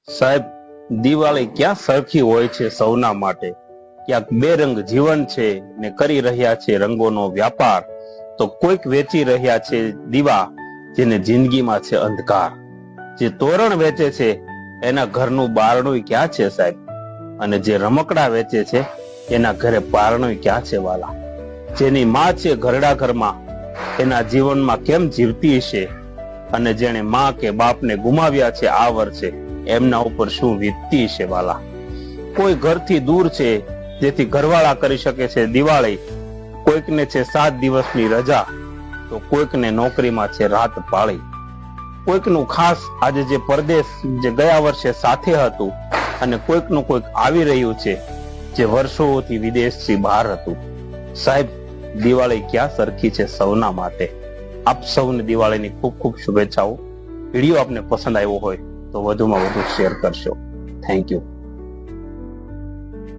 સાહેબ, દિવાળી ક્યાં સરખી હોય છે સૌના માટે? ક્યાંક બેરંગ જીવન છે ને કરી રહ્યા છે રંગોનો વ્યાપાર, તો કોઈક વેચી રહ્યા છે દીવા જેને જિંદગીમાં છે અંધકાર. જે તોરણ વેચે છે એના ઘરનું બારણું ક્યાં છે સાહેબ? અને જે રમકડા વેચે છે એના ઘરે પારણું ક્યાં છે વાલા? જેની માં છે ઘરડા ઘરમાં એના જીવનમાં કેમ જીવતી હશે? અને જેણે માં કે બાપને ગુમાવ્યા છે આ વર્ષે એમના ઉપર શું વીતતી હશે વાલા? કોઈ ઘરથી દૂર છે જેથી ઘરવાળા કરી શકે છે દિવાળી, કોઈકને છે 7 દિવસની રજા, તો કોઈકને નોકરીમાં છે રાત પાળી. કોઈકનું ખાસ આજે જે પરદેશ જે ગયા વર્ષે સાથે હતું, અને કોઈકનું કોઈક આવી રહ્યું છે જે વર્ષોથી વિદેશથી બહાર હતું. સાહેબ, દિવાળી ક્યાં સરખી છે સૌના માટે? આપ સૌને દિવાળીની ખૂબ ખૂબ શુભેચ્છાઓ. વિડીયો આપને પસંદ આવ્યો હોય તો વધુમાં વધુ શેર કરશો. Thank you.